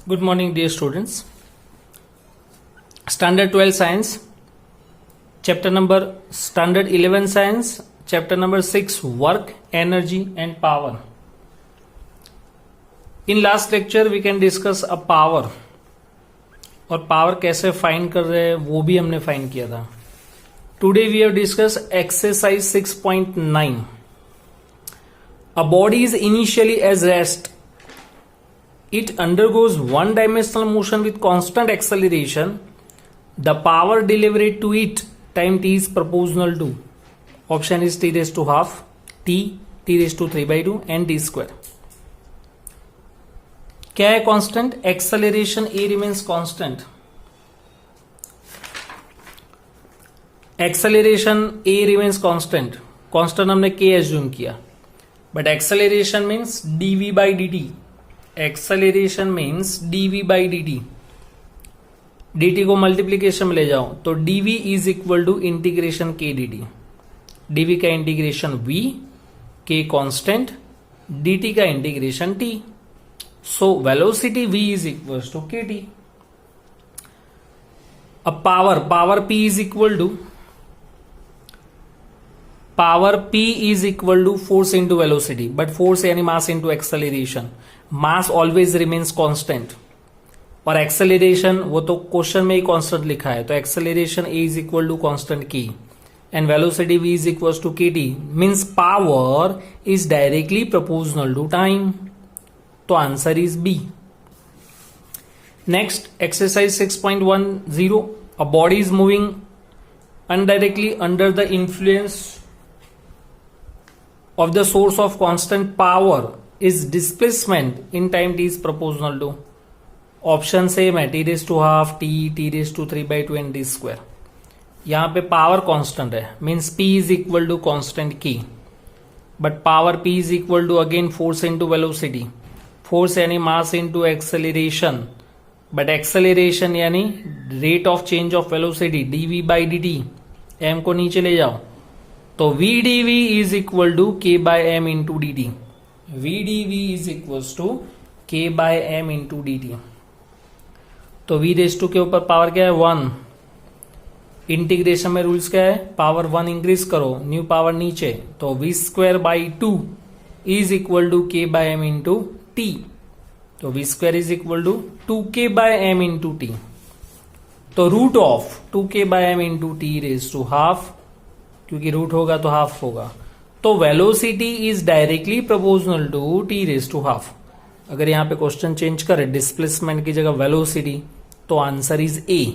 Good morning, dear students. Standard 12 Science, Standard 11 Science, Chapter number 6, Work, Energy and Power. In last lecture, we can discuss a power. और power कैसे find कर रहे हैं वो भी हमने फाइंड किया था. Today we have discussed exercise 6.9. A body is initially as rest. It undergoes one-dimensional motion with constant acceleration. The power delivered to it time t is proportional to. Option is t raised to half, t raised to 3 by 2 and t square. क्या है constant? Acceleration a remains constant. Acceleration a remains constant. Constant हमने के assume किया, but acceleration means dv by dt. Acceleration means dv by dt. dt को multiplication में ले जाओ तो dv is equal to integration k dt. dv का integration v, k constant, dt का integration t. So velocity v is equals to kt. अब power p is equal to force into velocity, but force यानी mass into acceleration. Mass always remains constant. और acceleration वो तो question में ही constant लिखा है, तो acceleration a is equal to constant k and velocity v is equals to kt means power is directly proportional to time. तो answer is B. Next exercise 6.10. A body is moving undirectly under the influence of the source of constant power. Is displacement in time T is proportional to. Option same है, T raise to half, T raise to 3 by 2 and T square. यहां पे power constant है, means P is equal to constant की, but power P is equal to again force into velocity. Force यानी mass into acceleration, but acceleration यानी rate of change of velocity dv by dt. m को नीचे ले जाओ तो v dv is equal to k by M into dt. v dv is equal to k by M into dt. तो v raise to के ऊपर power क्या है? 1. इंटीग्रेशन में रूल्स क्या है? पावर 1 इंक्रीज करो, न्यू पावर नीचे, तो v square by 2 is equal to k by M into t. तो v square is equal to 2k by M into T. तो root of 2k by M into T raise to half, क्योंकि root होगा तो half होगा. तो velocity is directly proportional to T raise to half. अगर यहां पे question change करे, डिस्प्लेसमेंट की जगह वेलोसिटी, तो answer is A.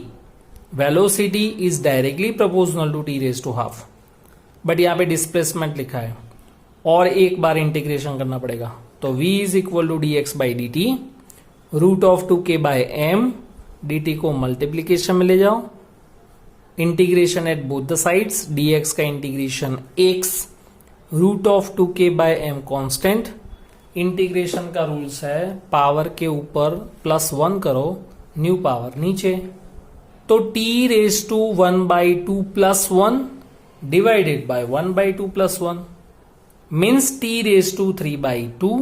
Velocity is directly proportional to T raise to half, but यहां पे डिस्प्लेसमेंट लिखा है और एक बार इंटीग्रेशन करना पड़ेगा. तो v is equal to d x by d t, root of 2k by m. dt को मल्टीप्लीकेशन में ले जाओ, integration at both the sides, dx का integration x, root of 2k by m constant. Integration का rules है power के ऊपर +1 करो, न्यू पावर नीचे. तो t raise to 1 by 2 plus 1 divided by 1 by 2 plus 1 means t raised to 3 by 2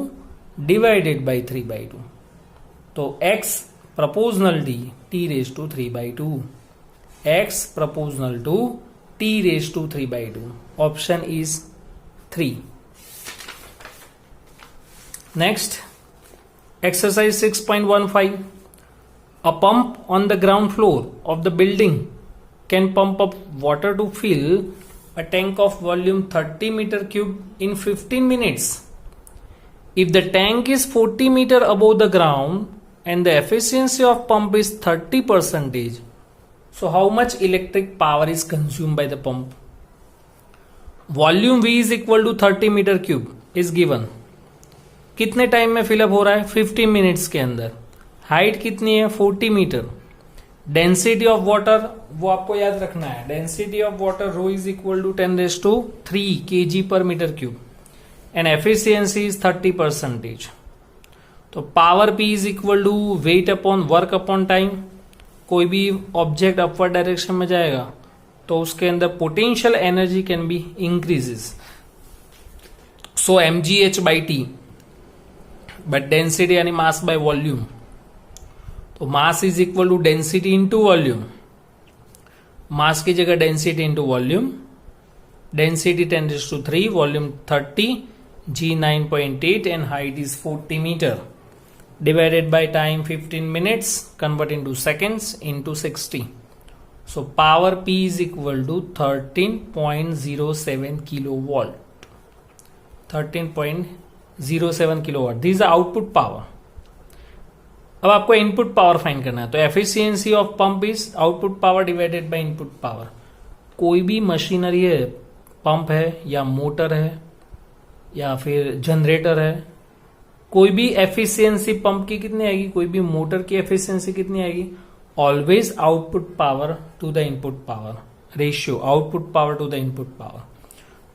divided by 3 by 2. तो x proportional t raised to 3 by 2. x proportional to t raised to 3 by 2. Option is 3. Next, exercise 6.15. A pump on the ground floor of the building can pump up water to fill a tank of volume 30 meter cube in 15 minutes. If the tank is 40 meter above the ground and the efficiency of pump is 30%, so how much electric power is consumed by the pump? Volume V is equal to 30 meter cube is given. कितने time में fill up हो रहा है? 15 minutes के अंदर. Height कितनी है? 40 metre. Density of water वो आपको याद रखना है, density of water rho is equal to 10⁻³ kg per metre cube and efficiency is 30%. तो power P is equal to weight upon work upon time. कोई भी ऑब्जेक्ट अपवर्ड डायरेक्शन में जाएगा तो उसके अंदर potential energy can be increases. So mgh by t, but density यानी mass by volume. तो mass is equal to density into volume, mass की जगह density into volume, density 10⁻3, volume 30, g 9.8 and height is 40 meter, divided by time 15 minutes, convert into seconds into 60. So power P is equal to 13.07 kilowatt. 13.07 kilowatt. This is the output power. अब आपको input power find करना है, तो efficiency of pump is output power divided by input power. कोई भी machinery है, pump है या मोटर है या फिर जनरेटर है, कोई भी एफिशिएंसी पंप की कितनी आएगी, कोई भी मोटर की एफिशिएंसी कितनी आएगी, always output power to the input power ratio, output power to the input power.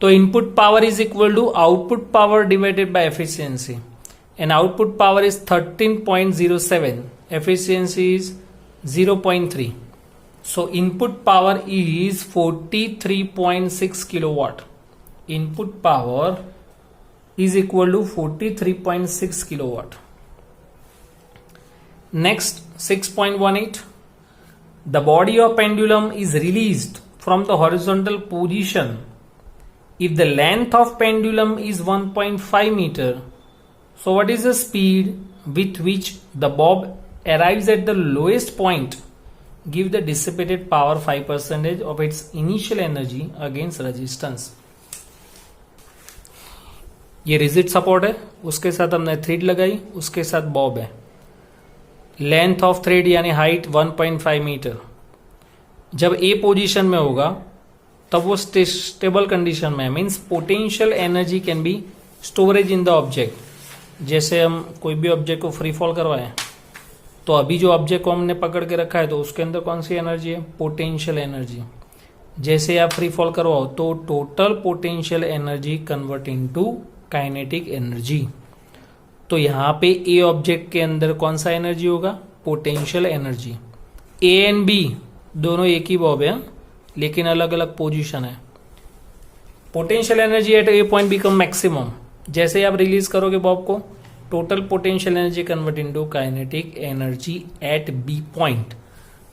तो input power is equal to output power divided by efficiency, and output power is 13.07, efficiency is 0.3. So input power is 43.6 kilowatt. Input power is equal to 43.6 kilowatt. Next, 6.18. The body of pendulum is released from the horizontal position if the length of pendulum is 1.5 meter. So what is the speed with which the bob arrives at the lowest point? Give the dissipated power 5% of its initial energy against resistance. ये rigid support है, उसके साथ हमने thread लगाई, उसके साथ Bob है. Length of thread यानी हाइट 1.5 मीटर. जब ए पोजीशन में होगा तब वो स्टेबल कंडीशन में है, means potential energy can B storage in the object. जैसे हम कोई भी ऑब्जेक्ट को फ्री फॉल करवाएं, तो अभी जो ऑब्जेक्ट को हमने पकड़ के रखा है तो उसके अंदर कौन सी एनर्जी है, पोटेंशियल एनर्जी. जैसे आप फ्री फॉल करवाओ तो total potential energy convert into kinetic energy. तो यहाँ पे ए ऑब्जेक्ट के अंदर कौन सा एनर्जी होगा, potential energy. A and B दोनों एक ही बॉब है लेकिन अलग अलग पोजीशन है. Potential energy at A point become maximum. जैसे आप रिलीज करोगे बॉब को, total potential energy convert into kinetic energy at B point.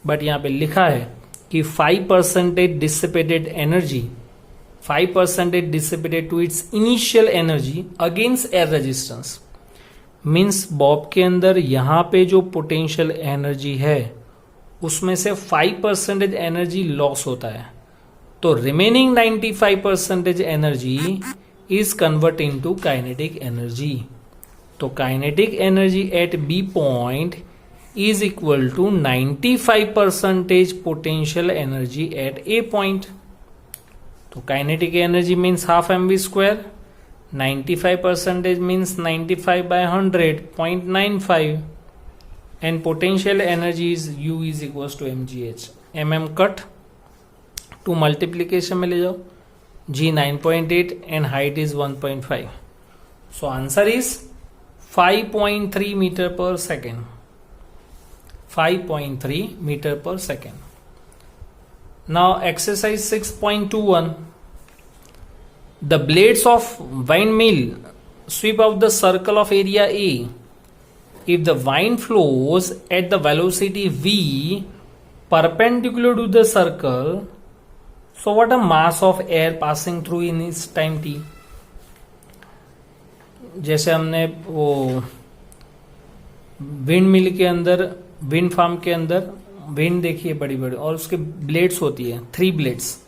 But यहाँ पे लिखा है कि 5% dissipated energy, 5% dissipated to its initial energy against air resistance. Means bob के अंदर यहाँ पे जो पोटेंशियल एनर्जी है उसमें से 5% एनर्जी लॉस होता है, तो remaining 95% energy is convert into kinetic energy. तो kinetic energy at B point is equal to 95% potential energy at A point. तो kinetic energy means half mv square, 95% means 95 by 100, 0.95, and potential energy is U is equals to mgh. mm cut to multiplication में ले जाओ, g 9.8 and height is 1.5. So answer is 5.3 meter per second. 5.3 meter per second. Now exercise 6.21. The blades of windmill sweep out the circle of area A. If the wind flows at the velocity v perpendicular to the circle, so what a mass of air passing through in its time t. जैसे हमने वो wind mill के अंदर, wind farm के अंदर wind देखिए बड़ी बड़ी, और उसके ब्लेड्स होती है 3 ब्लेड्स,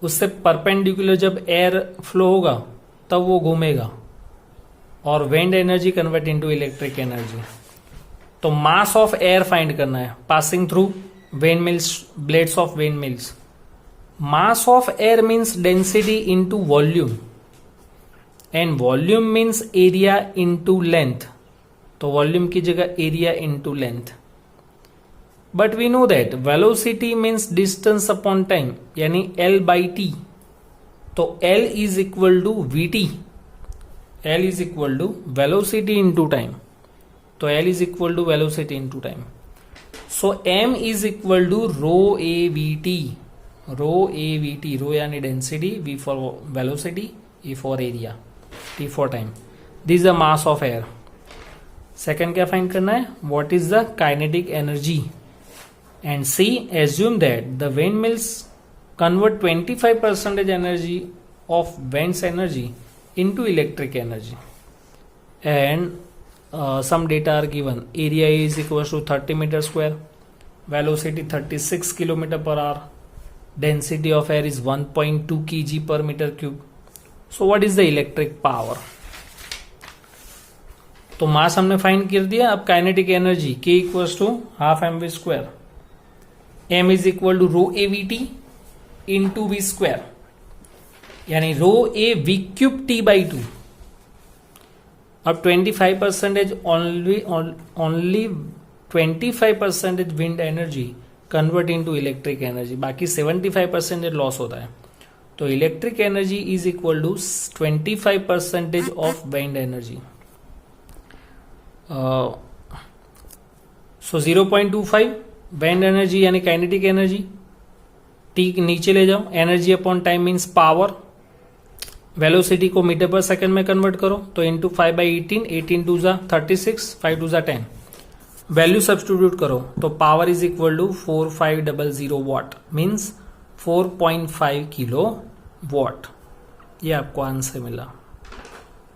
उससे परपेंडिकुलर जब एयर फ्लो होगा तब वो घूमेगा और wind energy convert into electric energy. तो मास ऑफ एयर फाइंड करना है passing through wind mills, blades of wind mills. Mass of air means density into volume and volume means area into length. तो volume की जगह area into length. But we know that velocity means distance upon time, यानी L by T. तो L is equal to Vt. L is equal to velocity into time. तो L is equal to velocity into time. So M is equal to rho a Vt. Rho A V T, rho यानी density, V for velocity, E for area, T for time. This the mass of air. Second क्या find करना है, what is the kinetic energy, and see assume that the wind mills convert 25% energy of winds energy into electric energy, and some data are given. Area is equals to 30 meter square, velocity 36 kilometer per hour, density of air is 1.2 kg per meter cube. So what is the electric power? तो मास हमने find कर दिया. अब kinetic energy K equals to half mv square, m is equal to rho AVT into v square, यानी rho A V cube T by 2. अब 25% only 25% wind energy convert into electric energy, बाकी 75% loss होता है. तो electric energy is equal to 25% of wind energy. So 0.25 wind energy यानी kinetic energy. T नीचे ले जाओ, energy upon time means power. Velocity को मीटर पर सेकंड में कन्वर्ट करो तो इंटू 5/18, 18 टू जा 36, 5 टू जा 10. वैल्यू सब्स्टिट्यूट करो तो power is equal to 4500 watt, means 4.5 kilowatt. ये आपको आंसर मिला.